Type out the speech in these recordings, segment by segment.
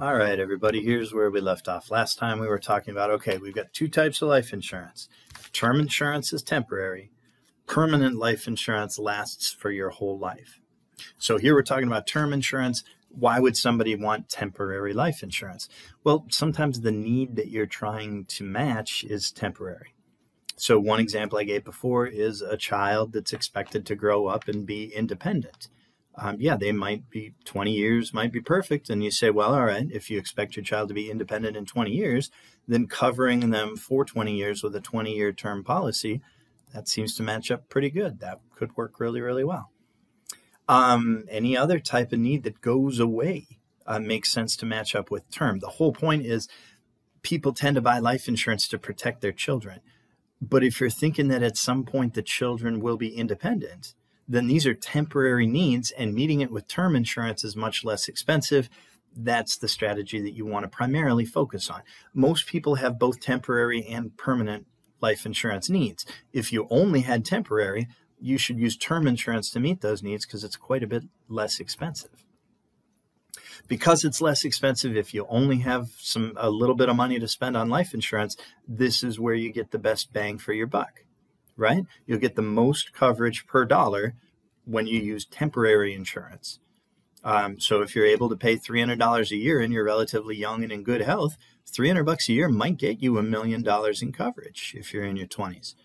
All right, everybody, here's where we left off. Last time we were talking about, okay, we've got two types of life insurance. Term insurance is temporary. Permanent life insurance lasts for your whole life. So here we're talking about term insurance. Why would somebody want temporary life insurance? Well, sometimes the need that you're trying to match is temporary. So one example I gave before is a child that's expected to grow up and be independent. Yeah, they might be 20 years, might be perfect. And you say, well, all right, if you expect your child to be independent in 20 years, then covering them for 20 years with a 20-year term policy, that seems to match up pretty good. That could work really, really well. Any other type of need that goes away makes sense to match up with term. The whole point is people tend to buy life insurance to protect their children. But if you're thinking that at some point the children will be independent, then these are temporary needs, and meeting it with term insurance is much less expensive. That's the strategy that you want to primarily focus on. Most people have both temporary and permanent life insurance needs. If you only had temporary, you should use term insurance to meet those needs because it's quite a bit less expensive. Because it's less expensive, if you only have a little bit of money to spend on life insurance, this is where you get the best bang for your buck. Right? You'll get the most coverage per dollar when you use temporary insurance. So if you're able to pay $300 a year and you're relatively young and in good health, $300 a year might get you $1 million in coverage if you're in your 20s.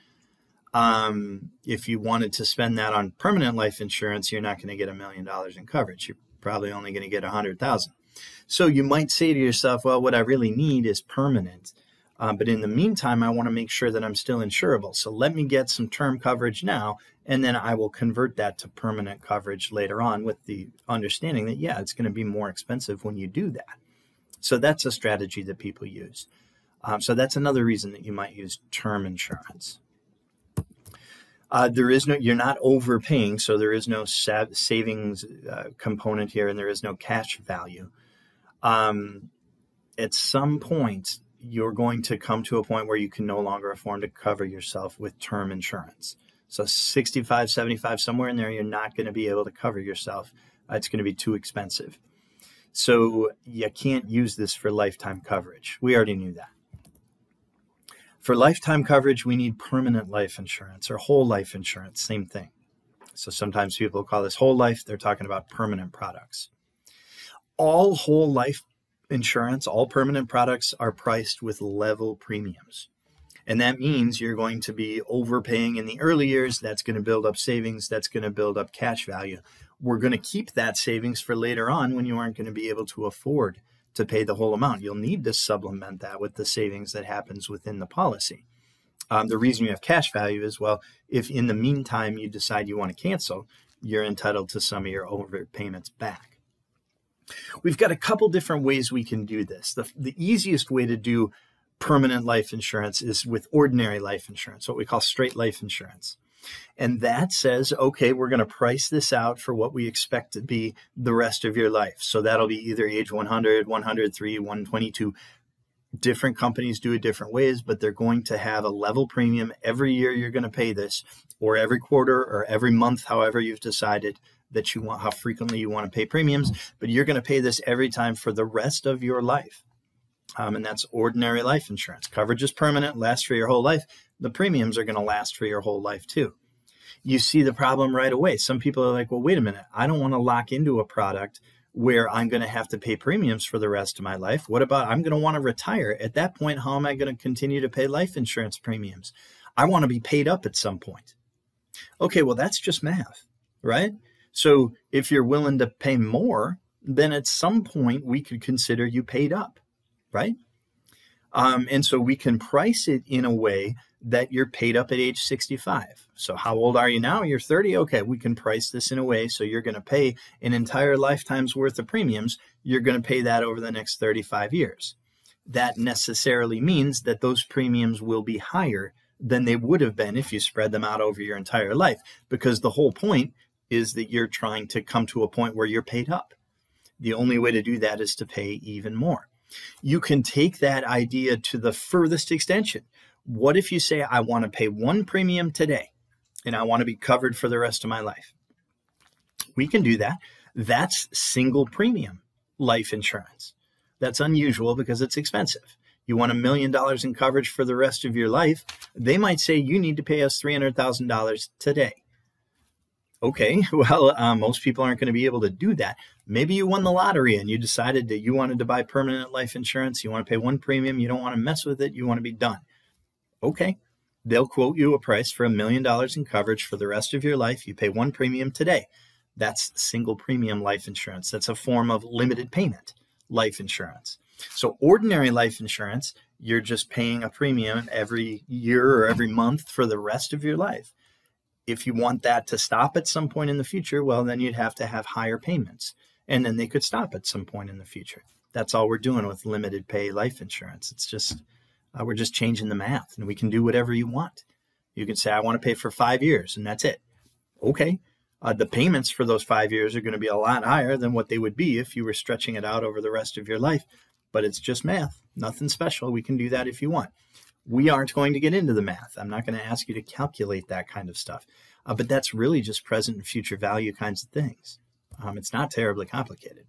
If you wanted to spend that on permanent life insurance, you're not going to get $1 million in coverage. You're probably only going to get 100,000. So you might say to yourself, well, what I really need is permanent. But in the meantime, I want to make sure that I'm still insurable. So let me get some term coverage now, and then I will convert that to permanent coverage later on with the understanding that, yeah, it's going to be more expensive when you do that. So that's a strategy that people use. So that's another reason that you might use term insurance. You're not overpaying, so there is no savings component here, and there is no cash value. At some point, you're going to come to a point where you can no longer afford to cover yourself with term insurance. So 65, 75, somewhere in there, you're not going to be able to cover yourself. It's going to be too expensive. So you can't use this for lifetime coverage. We already knew that. For lifetime coverage, we need permanent life insurance or whole life insurance, same thing. So sometimes people call this whole life. They're talking about permanent products. All whole life insurance, all permanent products are priced with level premiums. And that means you're going to be overpaying in the early years. That's going to build up savings. That's going to build up cash value. We're going to keep that savings for later on when you aren't going to be able to afford to pay the whole amount. You'll need to supplement that with the savings that happens within the policy. The reason you have cash value is, well, if in the meantime you decide you want to cancel, you're entitled to some of your overpayments back. We've got a couple different ways we can do this. The easiest way to do permanent life insurance is with ordinary life insurance, what we call straight life insurance. And that says, okay, we're going to price this out for what we expect to be the rest of your life. So that'll be either age 100, 103, 122. Different companies do it different ways, but they're going to have a level premium. Every year you're going to pay this, or every quarter or every month, however you've decided that you want, how frequently you want to pay premiums, but you're going to pay this every time for the rest of your life. And that's ordinary life insurance. Coverage is permanent, lasts for your whole life. The premiums are going to last for your whole life too. You see the problem right away. Some people are like, well, wait a minute. I don't want to lock into a product where I'm going to have to pay premiums for the rest of my life. What about I'm going to want to retire? At that point, how am I going to continue to pay life insurance premiums? I want to be paid up at some point. Okay, well, that's just math, right? So if you're willing to pay more, then at some point we could consider you paid up, right? And so we can price it in a way that you're paid up at age 65. So how old are you now? You're 30. Okay, we can price this in a way so you're going to pay an entire lifetime's worth of premiums. You're going to pay that over the next 35 years. That necessarily means that those premiums will be higher than they would have been if you spread them out over your entire life, because the whole point is that you're trying to come to a point where you're paid up. The only way to do that is to pay even more. You can take that idea to the furthest extension. What if you say, I want to pay one premium today and I want to be covered for the rest of my life? We can do that. That's single premium life insurance. That's unusual because it's expensive. You want $1 million in coverage for the rest of your life. They might say you need to pay us $300,000 today. Okay, well, most people aren't going to be able to do that. Maybe you won the lottery and you decided that you wanted to buy permanent life insurance. You want to pay one premium. You don't want to mess with it. You want to be done. Okay, they'll quote you a price for $1 million in coverage for the rest of your life. You pay one premium today. That's single premium life insurance. That's a form of limited payment life insurance. So ordinary life insurance, you're just paying a premium every year or every month for the rest of your life. If you want that to stop at some point in the future, well, then you'd have to have higher payments, and then they could stop at some point in the future. That's all we're doing with limited pay life insurance. It's just, we're just changing the math, and we can do whatever you want. You can say, I want to pay for 5 years, and that's it. Okay. The payments for those 5 years are going to be a lot higher than what they would be if you were stretching it out over the rest of your life. But it's just math, nothing special. We can do that if you want. We aren't going to get into the math. I'm not going to ask you to calculate that kind of stuff. But that's really just present and future value kinds of things. It's not terribly complicated.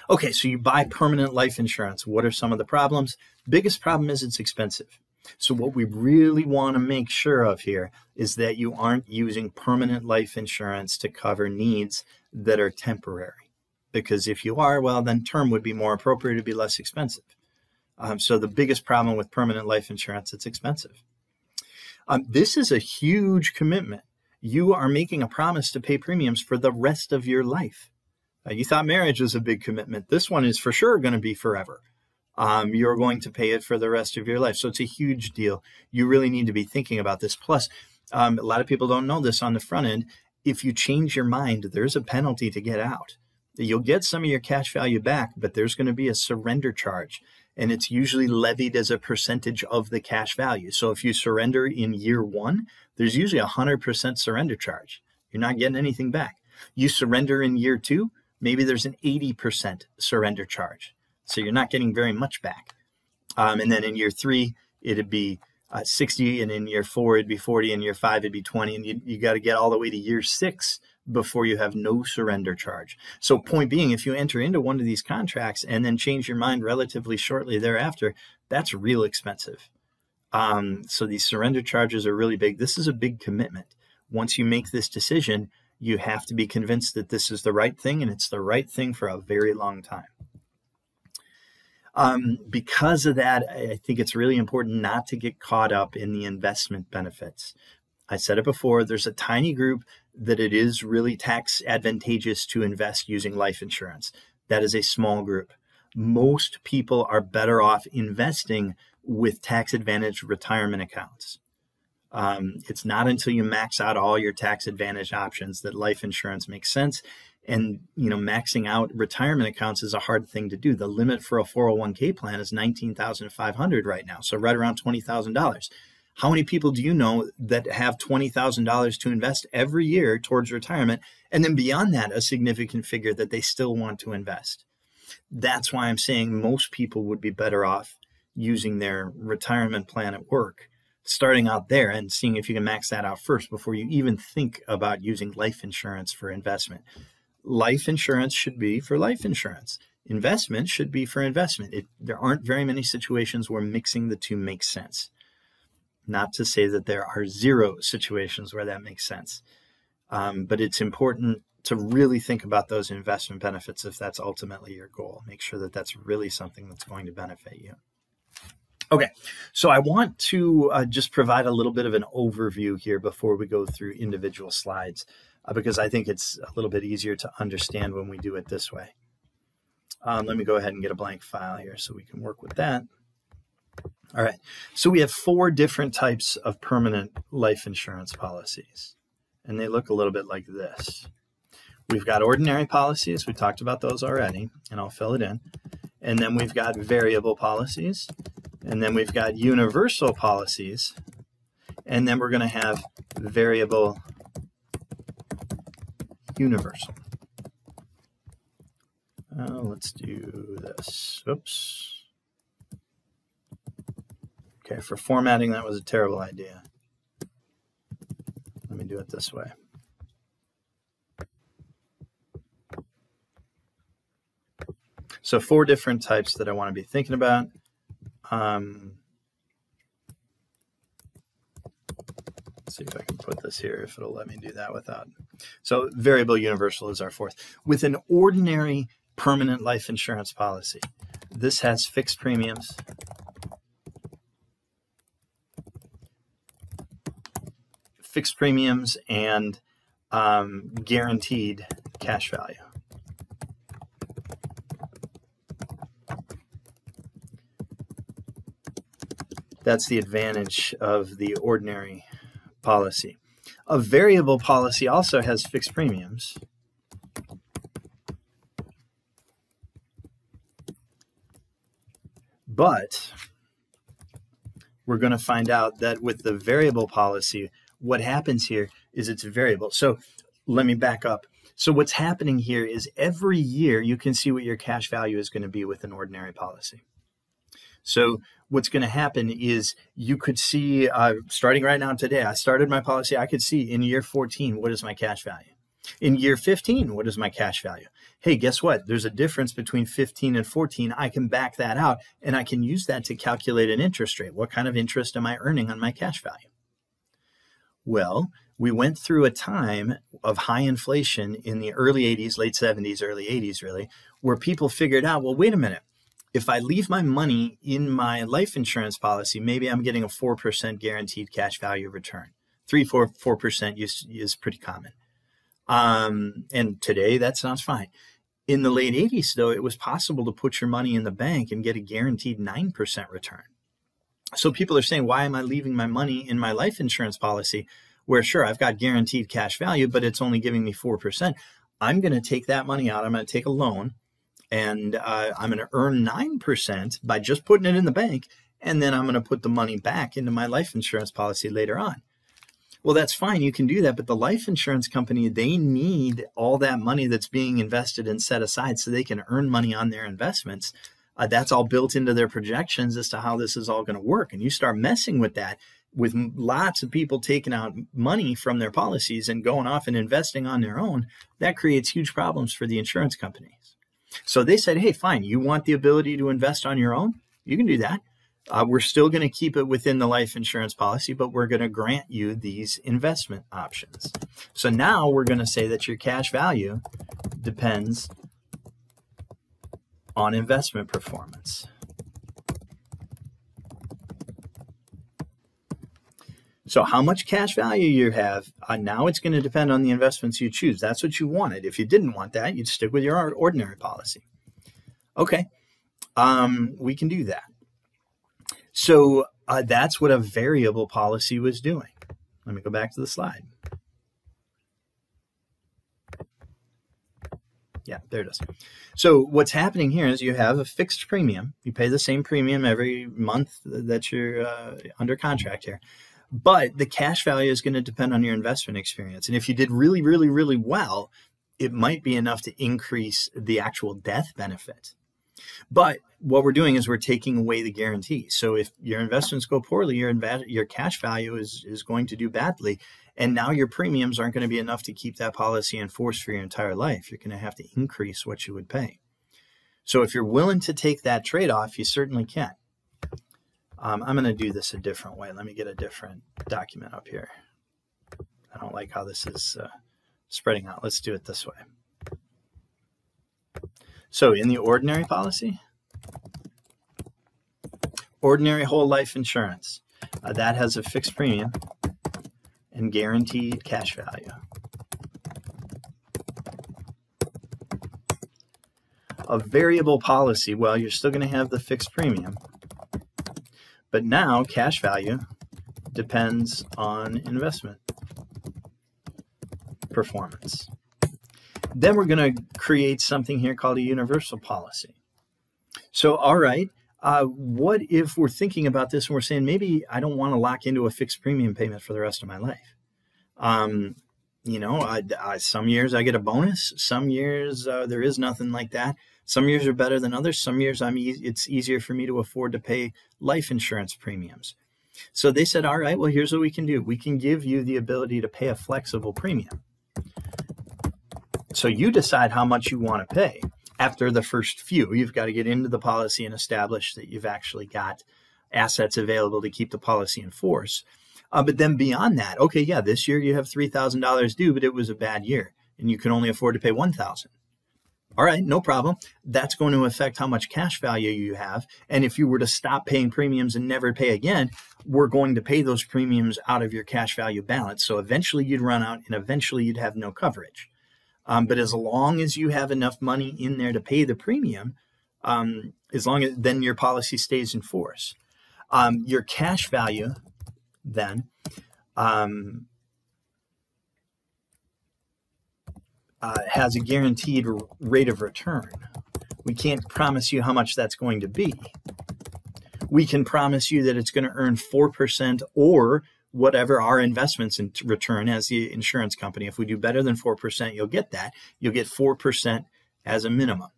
Okay, so you buy permanent life insurance. What are some of the problems? Biggest problem is it's expensive. So what we really want to make sure of here is that you aren't using permanent life insurance to cover needs that are temporary. Because if you are, well, then term would be more appropriate to be less expensive. So the biggest problem with permanent life insurance, it's expensive. This is a huge commitment. You are making a promise to pay premiums for the rest of your life. You thought marriage was a big commitment. This one is for sure going to be forever. You're going to pay it for the rest of your life. So it's a huge deal. You really need to be thinking about this. Plus, a lot of people don't know this on the front end. If you change your mind, there's a penalty to get out. You'll get some of your cash value back, but there's going to be a surrender charge, and it's usually levied as a percentage of the cash value. So if you surrender in year 1, there's usually a 100% surrender charge. You're not getting anything back. You surrender in year 2, maybe there's an 80% surrender charge. So you're not getting very much back. And then in year 3, it'd be 60, and in year 4, it'd be 40, and year 5, it'd be 20, and you got to get all the way to year 6 before you have no surrender charge. So point being, if you enter into one of these contracts and then change your mind relatively shortly thereafter, that's real expensive. So these surrender charges are really big. This is a big commitment. Once you make this decision, you have to be convinced that this is the right thing, and it's the right thing for a very long time. Because of that, I think it's really important not to get caught up in the investment benefits. I said it before, there's a tiny group that it is really tax advantageous to invest using life insurance. That is a small group. Most people are better off investing with tax advantage retirement accounts. It's not until you max out all your tax advantage options that life insurance makes sense. And, maxing out retirement accounts is a hard thing to do. The limit for a 401k plan is $19,500 right now. So right around $20,000. How many people do you know that have $20,000 to invest every year towards retirement, and then beyond that, a significant figure that they still want to invest? That's why I'm saying most people would be better off using their retirement plan at work, starting out there and seeing if you can max that out first before you even think about using life insurance for investment. Life insurance should be for life insurance. Investment should be for investment. There aren't very many situations where mixing the two makes sense. Not to say that there are zero situations where that makes sense. But it's important to really think about those investment benefits if that's ultimately your goal. Make sure that that's really something that's going to benefit you. Okay, so I want to just provide a little bit of an overview here before we go through individual slides, because I think it's a little bit easier to understand when we do it this way. Let me go ahead and get a blank file here so we can work with that. All right, so we have 4 different types of permanent life insurance policies, and they look a little bit like this. We've got ordinary policies. We talked about those already, and I'll fill it in. And then we've got variable policies, and then we've got universal policies, and then we're going to have variable universal. Let's do this. Oops. Okay, for formatting, that was a terrible idea. Let me do it this way. So 4 different types that I want to be thinking about. Let's see if I can put this here, if it'll let me do that without. So variable universal is our 4th. With an ordinary permanent life insurance policy, this has fixed premiums, and guaranteed cash value. That's the advantage of the ordinary policy. A variable policy also has fixed premiums, but we're going to find out that with the variable policy, what happens here is it's variable. So let me back up. So what's happening here is every year you can see what your cash value is going to be with an ordinary policy. So what's going to happen is you could see, starting right now today, I started my policy, I could see in year 14, what is my cash value? In year 15, what is my cash value? Hey, guess what? There's a difference between 15 and 14. I can back that out, and I can use that to calculate an interest rate. What kind of interest am I earning on my cash value? Well, we went through a time of high inflation in the early 80s, late 70s, early 80s, really, where people figured out, well, wait a minute. If I leave my money in my life insurance policy, maybe I'm getting a 4% guaranteed cash value return. 4% is pretty common. And today that sounds fine. In the late 80s, though, it was possible to put your money in the bank and get a guaranteed 9% return. So people are saying, why am I leaving my money in my life insurance policy where, sure, I've got guaranteed cash value, but it's only giving me 4%. I'm going to take that money out. I'm going to take a loan. And I'm going to earn 9% by just putting it in the bank, and then I'm going to put the money back into my life insurance policy later on. Well, that's fine. You can do that, but the life insurance company, they need all that money that's being invested and set aside so they can earn money on their investments. That's all built into their projections as to how this is all going to work. And you start messing with that, with lots of people taking out money from their policies and going off and investing on their own, that creates huge problems for the insurance companies. So they said, hey, fine, you want the ability to invest on your own? You can do that. We're still going to keep it within the life insurance policy, but we're going to grant you these investment options. So now we're going to say that your cash value depends on investment performance. So how much cash value you have, now it's going to depend on the investments you choose. That's what you wanted. If you didn't want that, you'd stick with your ordinary policy. Okay, we can do that. So that's what a variable policy was doing. Let me go back to the slide. Yeah, there it is. So what's happening here is you have a fixed premium. You pay the same premium every month that you're under contract here. But the cash value is going to depend on your investment experience. And if you did really, really, really well, it might be enough to increase the actual death benefit. But what we're doing is we're taking away the guarantee. So if your investments go poorly, your cash value is going to do badly. And now your premiums aren't going to be enough to keep that policy in force for your entire life. You're going to have to increase what you would pay. So if you're willing to take that trade-off, you certainly can. I'm going to do this a different way. Let me get a different document up here. I don't like how this is spreading out. Let's do it this way. So in the ordinary policy, ordinary whole life insurance, that has a fixed premium and guaranteed cash value. A variable policy, well, you're still going to have the fixed premium. But now cash value depends on investment performance. Then we're going to create something here called a universal policy. So, all right, what if we're thinking about this and we're saying, maybe I don't want to lock into a fixed premium payment for the rest of my life. You know, some years I get a bonus. Some years there is nothing like that. Some years are better than others. Some years it's easier for me to afford to pay life insurance premiums. So they said, all right, well, here's what we can do. We can give you the ability to pay a flexible premium. So you decide how much you want to pay. after the first few. You've got to get into the policy and establish that you've actually got assets available to keep the policy in force. But then beyond that, okay, yeah, this year you have $3,000 due, but it was a bad year and you can only afford to pay $1,000. All right, no problem. That's going to affect how much cash value you have. And if you were to stop paying premiums and never pay again, we're going to pay those premiums out of your cash value balance. So eventually you'd run out and eventually you'd have no coverage. But as long as you have enough money in there to pay the premium, as long as then your policy stays in force. Your cash value then has a guaranteed rate of return. We can't promise you how much that's going to be. We can promise you that it's going to earn 4% or whatever our investments in return as the insurance company. If we do better than 4%, you'll get that. You'll get 4% as a minimum.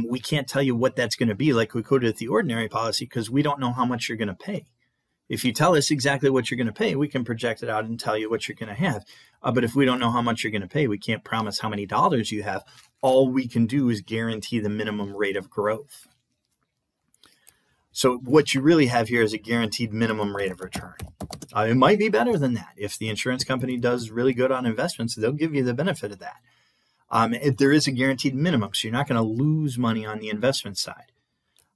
We can't tell you what that's going to be like we could with the ordinary policy because we don't know how much you're going to pay. If you tell us exactly what you're going to pay, we can project it out and tell you what you're going to have. But if we don't know how much you're going to pay, we can't promise how many dollars you have. All we can do is guarantee the minimum rate of growth. So what you really have here is a guaranteed minimum rate of return. It might be better than that. If the insurance company does really good on investments, they'll give you the benefit of that. There is a guaranteed minimum, so you're not going to lose money on the investment side.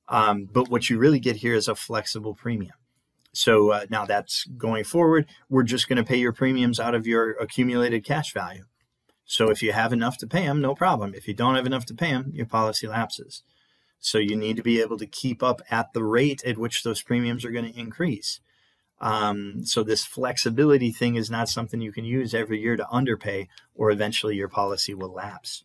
But what you really get here is a flexible premium. So now that's going forward, we're just going to pay your premiums out of your accumulated cash value. So if you have enough to pay them, no problem. If you don't have enough to pay them, your policy lapses. So you need to be able to keep up at the rate at which those premiums are going to increase. So this flexibility thing is not something you can use every year to underpay, or eventually your policy will lapse.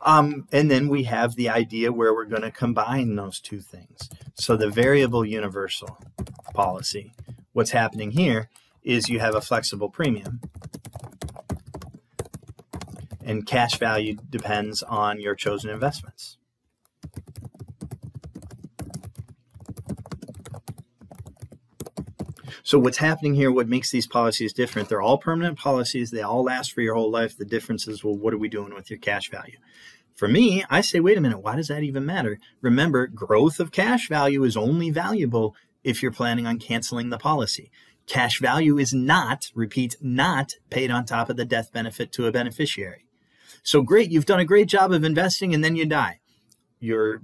And then we have the idea where we're going to combine those two things. So the variable universal policy, what's happening here is you have a flexible premium and cash value depends on your chosen investments. So what's happening here, what makes these policies different, they're all permanent policies. They all last for your whole life. The difference is, well, what are we doing with your cash value? For me, I say, wait a minute, why does that even matter? Remember, growth of cash value is only valuable if you're planning on canceling the policy. Cash value is not, repeat, not paid on top of the death benefit to a beneficiary. So great, you've done a great job of investing and then you die. Your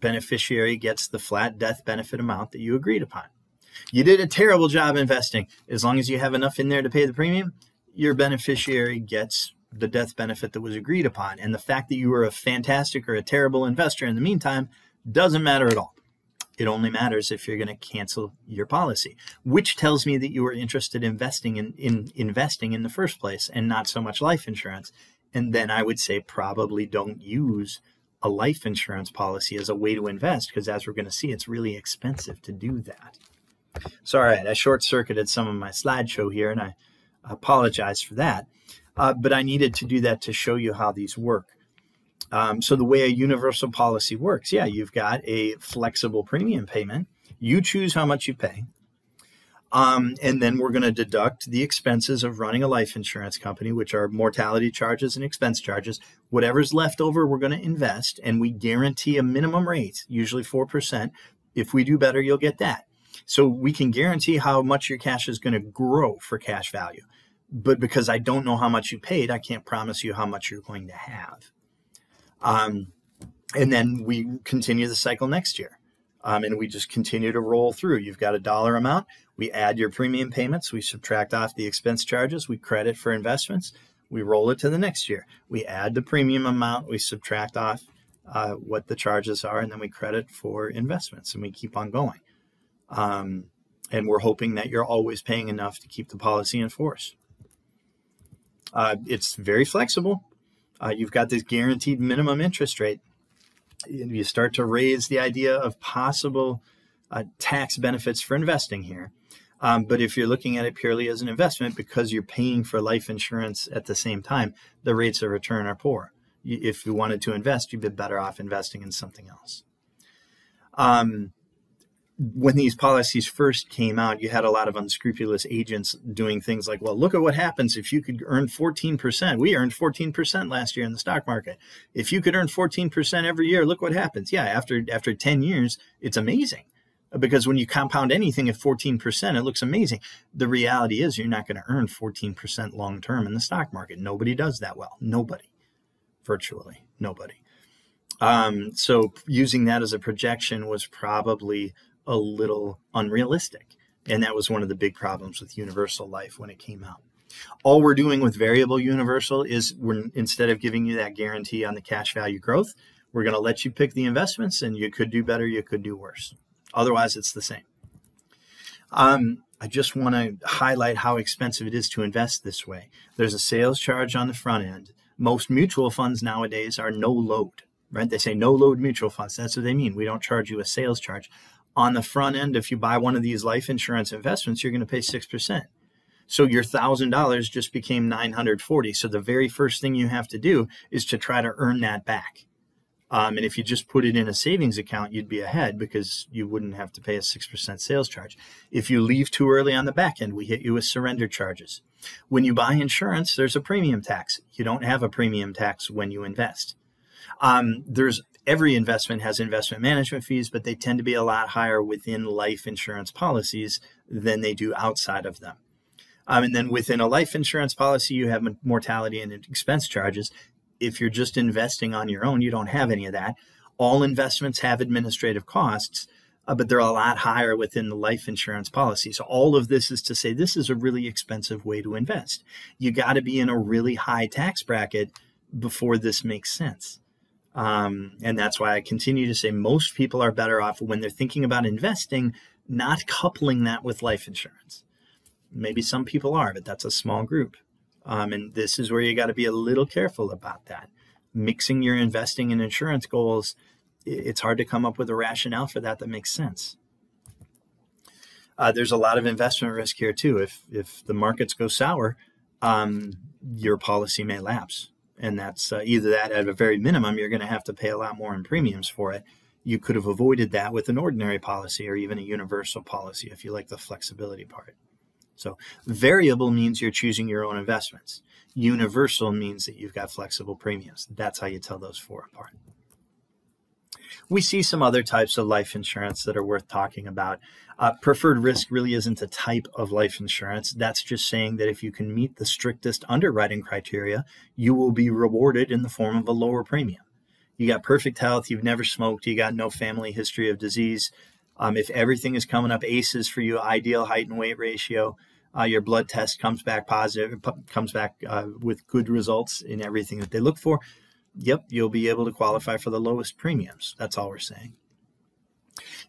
beneficiary gets the flat death benefit amount that you agreed upon. You did a terrible job investing. As long as you have enough in there to pay the premium, your beneficiary gets the death benefit that was agreed upon. And the fact that you were a fantastic or a terrible investor in the meantime doesn't matter at all. It only matters if you're going to cancel your policy, which tells me that you were interested in investing in the first place and not so much life insurance. And then I would say probably don't use a life insurance policy as a way to invest, because as we're going to see, it's really expensive to do that. So, all right, I short-circuited some of my slideshow here, and I apologize for that. But I needed to do that to show you how these work. So the way a universal policy works, yeah, you've got a flexible premium payment. You choose how much you pay. And then we're going to deduct the expenses of running a life insurance company, which are mortality charges and expense charges. Whatever's left over, we're going to invest, and we guarantee a minimum rate, usually 4%. If we do better, you'll get that. So we can guarantee how much your cash is going to grow for cash value. But because I don't know how much you paid, I can't promise you how much you're going to have. And then we continue the cycle next year. And we just continue to roll through. You've got a dollar amount. We add your premium payments. We subtract off the expense charges. We credit for investments. We roll it to the next year. We add the premium amount. We subtract off what the charges are, and then we credit for investments, and we keep on going. And we're hoping that you're always paying enough to keep the policy in force. It's very flexible. You've got this guaranteed minimum interest rate. You start to raise the idea of possible tax benefits for investing here. But if you're looking at it purely as an investment, because you're paying for life insurance at the same time, the rates of return are poor. If you wanted to invest, you'd be better off investing in something else. when these policies first came out, you had a lot of unscrupulous agents doing things like, well, look at what happens if you could earn 14%. We earned 14% last year in the stock market. If you could earn 14% every year, look what happens. Yeah, after 10 years, it's amazing. Because when you compound anything at 14%, it looks amazing. The reality is you're not going to earn 14% long term in the stock market. Nobody does that well. Nobody. Virtually nobody. So using that as a projection was probably a little unrealistic. And that was one of the big problems with universal life when it came out. All we're doing with variable universal is instead of giving you that guarantee on the cash value growth, we're going to let you pick the investments, and you could do better, you could do worse. Otherwise, it's the same. I just want to highlight how expensive it is to invest this way. There's a sales charge on the front end. Most mutual funds nowadays are no load, right? They say no load mutual funds. That's what they mean. We don't charge you a sales charge. On the front end, if you buy one of these life insurance investments, you're going to pay 6%. So your $1,000 just became $940. So the very first thing you have to do is to try to earn that back. And if you just put it in a savings account, you'd be ahead because you wouldn't have to pay a 6% sales charge. If you leave too early on the back end, we hit you with surrender charges. When you buy insurance, there's a premium tax. You don't have a premium tax when you invest. Every investment has investment management fees, but they tend to be a lot higher within life insurance policies than they do outside of them. And then within a life insurance policy, you have mortality and expense charges. If you're just investing on your own, you don't have any of that. All investments have administrative costs, but they're a lot higher within the life insurance policy. So all of this is to say this is a really expensive way to invest. You got to be in a really high tax bracket before this makes sense. And that's why I continue to say most people are better off when they're thinking about investing, not coupling that with life insurance. Maybe some people are, but that's a small group. And this is where you got to be a little careful about that. Mixing your investing and insurance goals, it's hard to come up with a rationale for that makes sense. There's a lot of investment risk here too. If the markets go sour, your policy may lapse. And that's either that at a very minimum, you're going to have to pay a lot more in premiums for it. You could have avoided that with an ordinary policy or even a universal policy if you like the flexibility part. So variable means you're choosing your own investments. Universal means that you've got flexible premiums. That's how you tell those four apart. We see some other types of life insurance that are worth talking about. Preferred risk really isn't a type of life insurance. That's just saying that if you can meet the strictest underwriting criteria, you will be rewarded in the form of a lower premium. You got perfect health, you've never smoked, you got no family history of disease. If everything is coming up aces for you, ideal height and weight ratio, your blood test comes back positive, comes back with good results in everything that they look for, yep, you'll be able to qualify for the lowest premiums. That's all we're saying.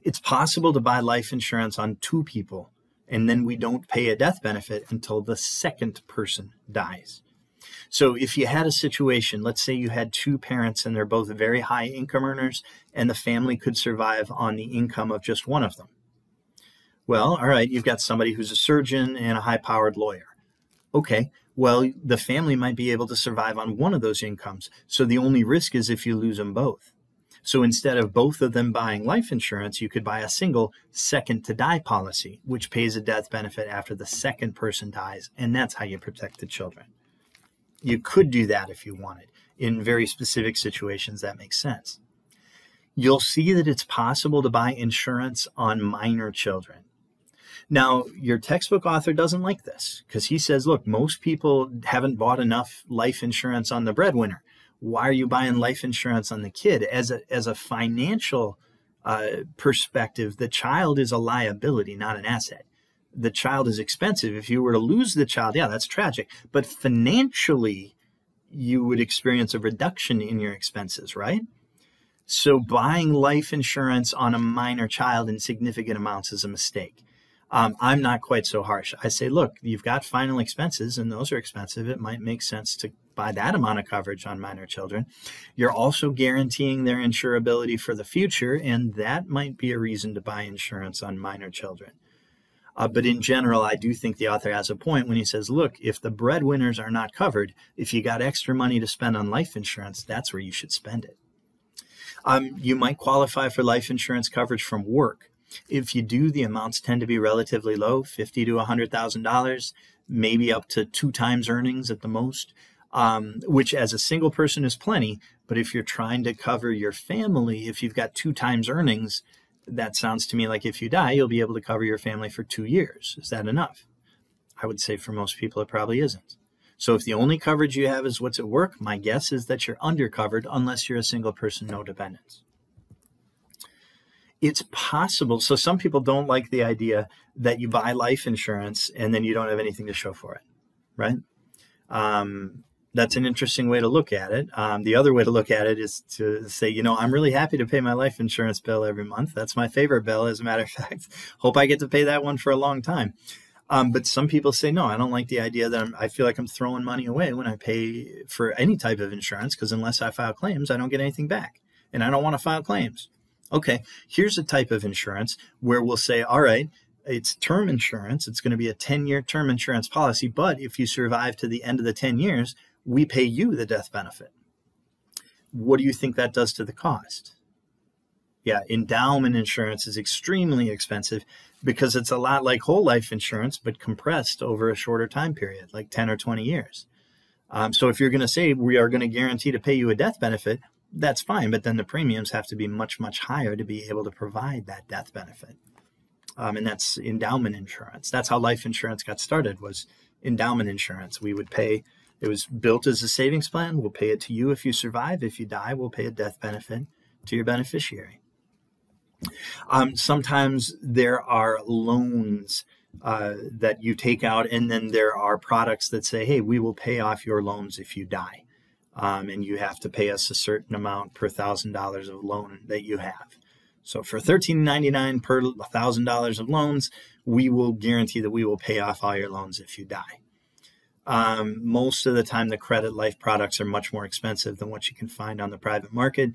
It's possible to buy life insurance on two people, and then we don't pay a death benefit until the second person dies. So if you had a situation, let's say you had two parents and they're both very high income earners, and the family could survive on the income of just one of them. Well, all right, you've got somebody who's a surgeon and a high-powered lawyer. Okay, well, the family might be able to survive on one of those incomes. So the only risk is if you lose them both. So instead of both of them buying life insurance, you could buy a single second to die policy, which pays a death benefit after the second person dies. And that's how you protect the children. You could do that if you wanted. In very specific situations, that makes sense. You'll see that it's possible to buy insurance on minor children. Now, your textbook author doesn't like this because he says, look, most people haven't bought enough life insurance on the breadwinner. Why are you buying life insurance on the kid? As a financial perspective, the child is a liability, not an asset. The child is expensive. If you were to lose the child, yeah, that's tragic. But financially, you would experience a reduction in your expenses, right? So buying life insurance on a minor child in significant amounts is a mistake. I'm not quite so harsh. I say, look, you've got final expenses, and those are expensive. It might make sense to buy that amount of coverage on minor children. You're also guaranteeing their insurability for the future, and that might be a reason to buy insurance on minor children. But in general, I do think the author has a point when he says, look, if the breadwinners are not covered, if you got extra money to spend on life insurance, that's where you should spend it. You might qualify for life insurance coverage from work. If you do, the amounts tend to be relatively low, $50,000 to $100,000, maybe up to 2 times earnings at the most, which as a single person is plenty. But if you're trying to cover your family, if you've got 2 times earnings, that sounds to me like if you die, you'll be able to cover your family for 2 years. Is that enough? I would say for most people, it probably isn't. So if the only coverage you have is what's at work, my guess is that you're undercovered unless you're a single person, no dependents. It's possible. So some people don't like the idea that you buy life insurance and then you don't have anything to show for it, right? That's an interesting way to look at it. The other way to look at it is to say, you know, I'm really happy to pay my life insurance bill every month. That's my favorite bill, as a matter of fact. Hope I get to pay that one for a long time. But some people say, no, I don't like the idea that I feel like I'm throwing money away when I pay for any type of insurance, because unless I file claims, I don't get anything back. And I don't want to file claims. Okay, here's a type of insurance where we'll say, all right, it's term insurance. It's going to be a 10-year term insurance policy. But if you survive to the end of the 10 years, we pay you the death benefit. What do you think that does to the cost? Yeah, endowment insurance is extremely expensive because it's a lot like whole life insurance, but compressed over a shorter time period, like 10 or 20 years. So if you're going to say we are going to guarantee to pay you a death benefit, that's fine. But then the premiums have to be much, much higher to be able to provide that death benefit. And that's endowment insurance. That's how life insurance got started, was endowment insurance. We would pay, it was built as a savings plan. We'll pay it to you if you survive. If you die, we'll pay a death benefit to your beneficiary. Sometimes there are loans that you take out, and then there are products that say, hey, we will pay off your loans if you die. And you have to pay us a certain amount per $1,000 of loan that you have. So for $13.99 per $1,000 of loans, we will guarantee that we will pay off all your loans if you die. Most of the time, the credit life products are much more expensive than what you can find on the private market.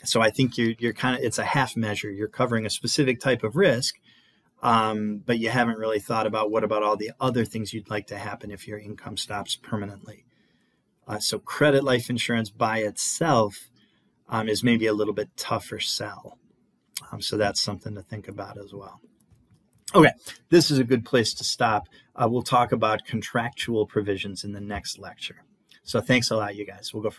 So I think you're kind of, it's a half measure. You're covering a specific type of risk, but you haven't really thought about what about all the other things you'd like to happen if your income stops permanently. So credit life insurance by itself is maybe a little bit tougher sell. So that's something to think about as well. Okay, this is a good place to stop. We'll talk about contractual provisions in the next lecture. So thanks a lot, you guys. We'll go.